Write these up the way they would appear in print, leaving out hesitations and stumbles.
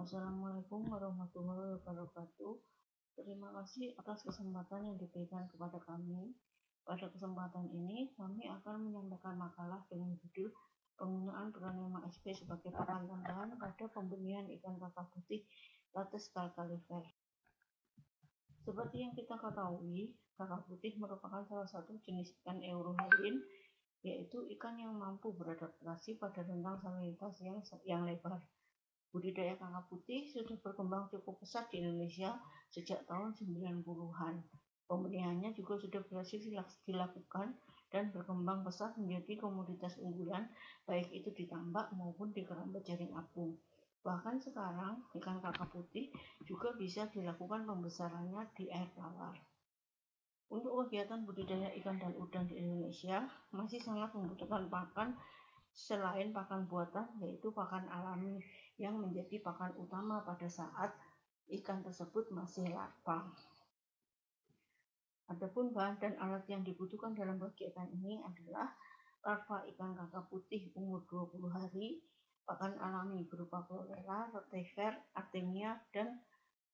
Assalamualaikum warahmatullahi wabarakatuh. Terima kasih atas kesempatan yang diberikan kepada kami. Pada kesempatan ini, kami akan menyampaikan makalah dengan judul penggunaan Pronema SP sebagai pakan tambahan pada pembenihan ikan kakap putih Lates calcalifer. Seperti yang kita ketahui, kakap putih merupakan salah satu jenis ikan eurohalin, yaitu ikan yang mampu beradaptasi pada rentang salinitas yang lebar. Budidaya kakap putih sudah berkembang cukup pesat di Indonesia sejak tahun 90-an. Pembenihannya juga sudah berhasil dilakukan dan berkembang pesat menjadi komoditas unggulan, baik itu di tambak maupun di keramba jaring apung. Bahkan sekarang, ikan kakap putih juga bisa dilakukan pembesarannya di air tawar. Untuk kegiatan budidaya ikan dan udang di Indonesia masih sangat membutuhkan pakan selain pakan buatan, yaitu pakan alami yang menjadi pakan utama pada saat ikan tersebut masih larva. Adapun bahan dan alat yang dibutuhkan dalam kegiatan ini adalah larva ikan kakap putih umur 20 hari, pakan alami berupa chlorella, rotifer, artemia, dan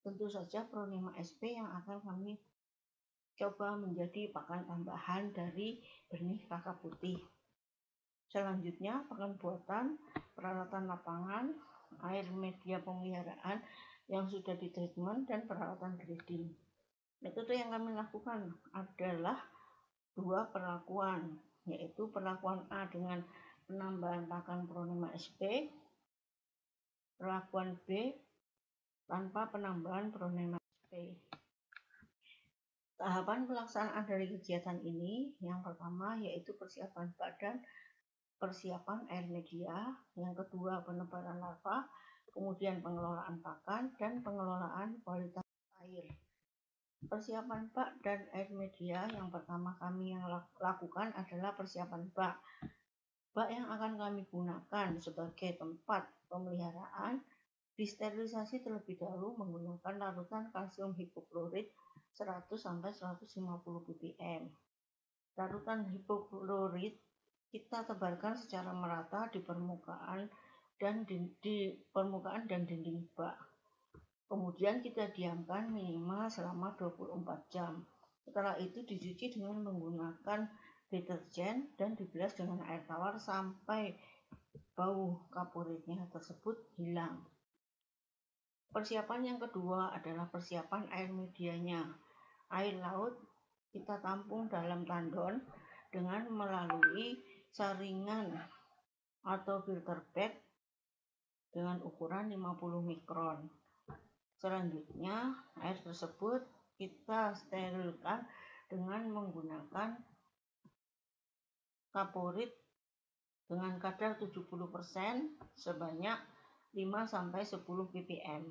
tentu saja Pronema SP yang akan kami coba menjadi pakan tambahan dari benih kakap putih. Selanjutnya, pakan buatan, peralatan lapangan, air media pemeliharaan yang sudah ditreatment, dan peralatan breeding. Metode yang kami lakukan adalah dua perlakuan, yaitu perlakuan A dengan penambahan pakan Pronema SP, perlakuan B tanpa penambahan Pronema SP. Tahapan pelaksanaan dari kegiatan ini yang pertama yaitu persiapan badan, persiapan air media, yang kedua penebaran larva, kemudian pengelolaan pakan, dan pengelolaan kualitas air. Persiapan bak dan air media yang pertama kami yang lakukan adalah persiapan bak. Bak yang akan kami gunakan sebagai tempat pemeliharaan disterilisasi terlebih dahulu menggunakan larutan kalsium hipoklorit 100-150 ppm. Larutan hipoklorit kita tebarkan secara merata di permukaan dan dinding bak. Kemudian kita diamkan minimal selama 24 jam. Setelah itu dicuci dengan menggunakan deterjen dan dibilas dengan air tawar sampai bau kaporitnya tersebut hilang. Persiapan yang kedua adalah persiapan air medianya. Air laut kita tampung dalam tandon dengan melalui saringan atau filter bag dengan ukuran 50 mikron. Selanjutnya, air tersebut kita sterilkan dengan menggunakan kaporit dengan kadar 70% sebanyak 5-10 ppm.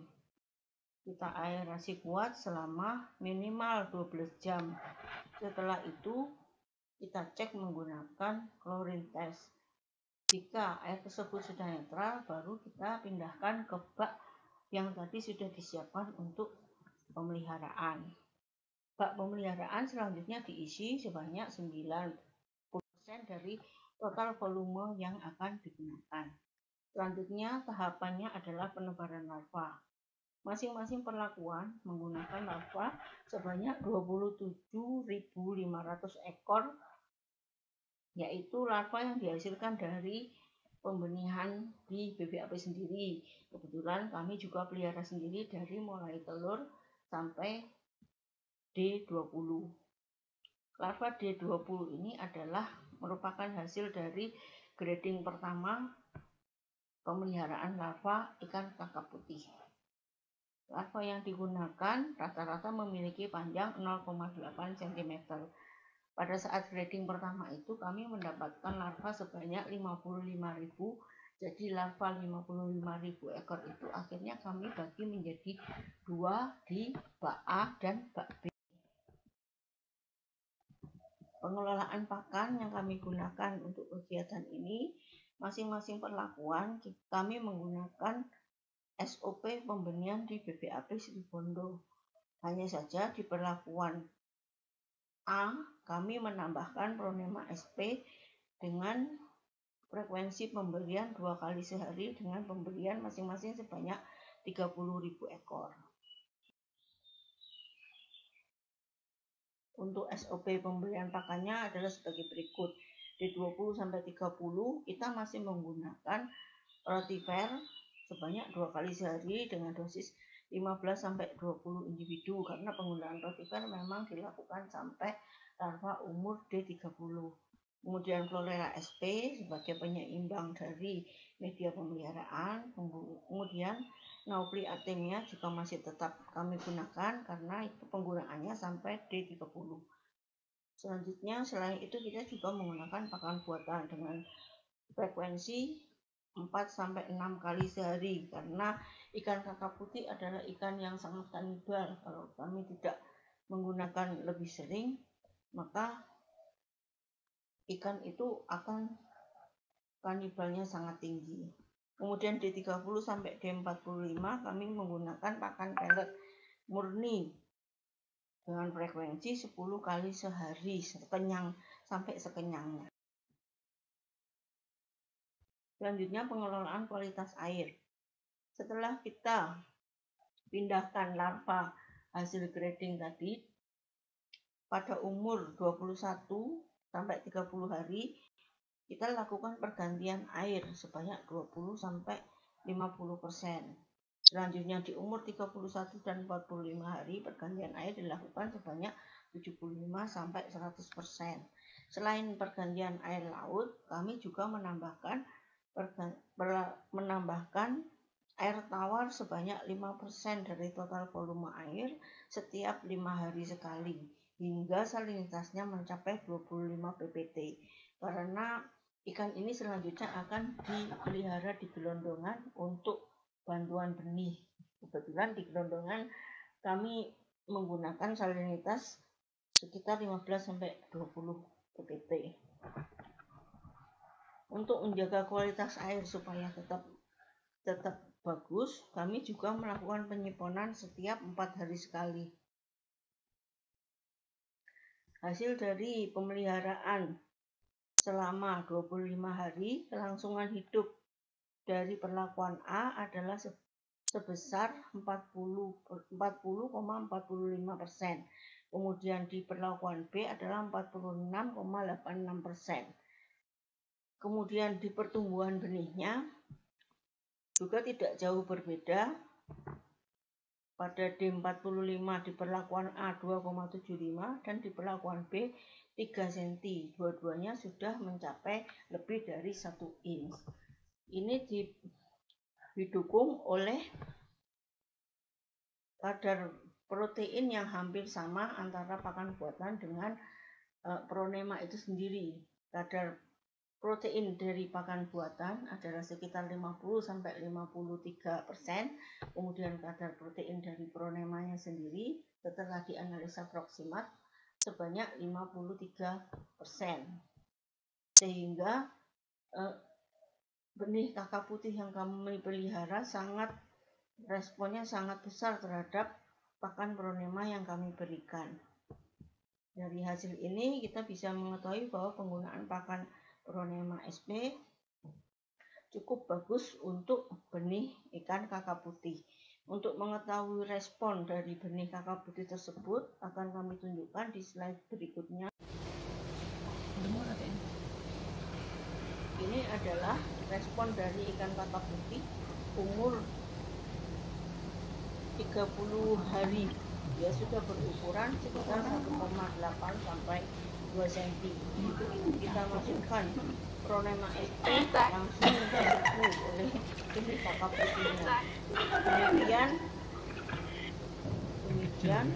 Kita aerasi kuat selama minimal 12 jam. Setelah itu, kita cek menggunakan chlorine test. Jika air tersebut sudah netral, baru kita pindahkan ke bak yang tadi sudah disiapkan untuk pemeliharaan. Bak pemeliharaan selanjutnya diisi sebanyak 90% dari total volume yang akan digunakan. Selanjutnya, tahapannya adalah penebaran larva. Masing-masing perlakuan menggunakan larva sebanyak 27.500 ekor, yaitu larva yang dihasilkan dari pembenihan di BBAP sendiri. Kebetulan kami juga pelihara sendiri dari mulai telur sampai D20. Larva D20 ini adalah merupakan hasil dari grading pertama pemeliharaan larva ikan kakap putih. Larva yang digunakan rata-rata memiliki panjang 0,8 cm. Pada saat grading pertama itu kami mendapatkan larva sebanyak 55.000. Jadi larva 55.000 ekor itu akhirnya kami bagi menjadi 2 di bak A dan bak B. Pengelolaan pakan yang kami gunakan untuk kegiatan ini, masing-masing perlakuan kami menggunakan SOP pembenihan di BBAP Situbondo. Hanya saja di perlakuan A, kami menambahkan Pronema SP dengan frekuensi pemberian 2 kali sehari dengan pemberian masing-masing sebanyak 30.000 ekor. Untuk SOP pemberian pakannya adalah sebagai berikut. Di 20 sampai 30 kita masih menggunakan rotifer sebanyak 2 kali sehari dengan dosis 15 sampai 20 individu, karena penggunaan rotifer memang dilakukan sampai larva umur D30. Kemudian Chlorella SP sebagai penyeimbang dari media pemeliharaan. Kemudian Naupli Artemia juga masih tetap kami gunakan karena itu penggunaannya sampai D30. Selanjutnya, selain itu kita juga menggunakan pakan buatan dengan frekuensi 4-6 kali sehari, karena ikan kakap putih adalah ikan yang sangat kanibal. Kalau kami tidak menggunakan lebih sering, maka ikan itu akan kanibalnya sangat tinggi. Kemudian D30 sampai D45 kami menggunakan pakan pelet murni dengan frekuensi 10 kali sehari sampai sekenyangnya. Selanjutnya, pengelolaan kualitas air. Setelah kita pindahkan larva hasil grading tadi pada umur 21 sampai 30 hari, kita lakukan pergantian air sebanyak 20 sampai 50%. Selanjutnya di umur 31 dan 45 hari pergantian air dilakukan sebanyak 75 sampai 100%. Selain pergantian air laut, kami juga menambahkan air tawar sebanyak 5% dari total volume air setiap 5 hari sekali hingga salinitasnya mencapai 25 ppt. Karena ikan ini selanjutnya akan dipelihara di gelondongan untuk bantuan benih. Kebetulan di gelondongan kami menggunakan salinitas sekitar 15 sampai 20 ppt. Untuk menjaga kualitas air supaya tetap bagus, kami juga melakukan penyimpanan setiap 4 hari sekali. Hasil dari pemeliharaan selama 25 hari, kelangsungan hidup dari perlakuan A adalah sebesar 40,45%. Kemudian di perlakuan B adalah 46,86%. Kemudian di pertumbuhan benihnya juga tidak jauh berbeda. Pada D45 di perlakuan A 2,75 dan di perlakuan B 3 cm. Dua-duanya sudah mencapai lebih dari 1 inch. Ini didukung oleh kadar protein yang hampir sama antara pakan buatan dengan Pronema itu sendiri. Kadar protein dari pakan buatan adalah sekitar 50-53%. Kemudian kadar protein dari Pronemanya sendiri setelah dianalisa proksimat sebanyak 53%. Sehingga benih kakap putih yang kami pelihara responnya sangat besar terhadap pakan Pronema yang kami berikan. Dari hasil ini kita bisa mengetahui bahwa penggunaan pakan Pronema SP cukup bagus untuk benih ikan kakap putih. Untuk mengetahui respon dari benih kakap putih tersebut akan kami tunjukkan di slide berikutnya. Ini adalah respon dari ikan kakap putih umur 30 hari. Dia sudah berukuran sekitar 1,8 sampai 2 cm. Kita masukkan Pronema SP langsung diserbu oleh benih kakap putihnya. Demikian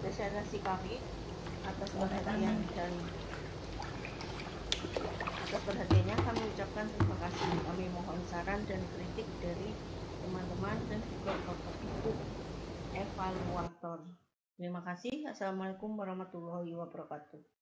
presentasi kami. Atas perhatiannya kami ucapkan terima kasih. Kami mohon saran dan kritik dari teman-teman dan juga Bapak Ibu evaluator. Terima kasih. Assalamualaikum warahmatullahi wabarakatuh.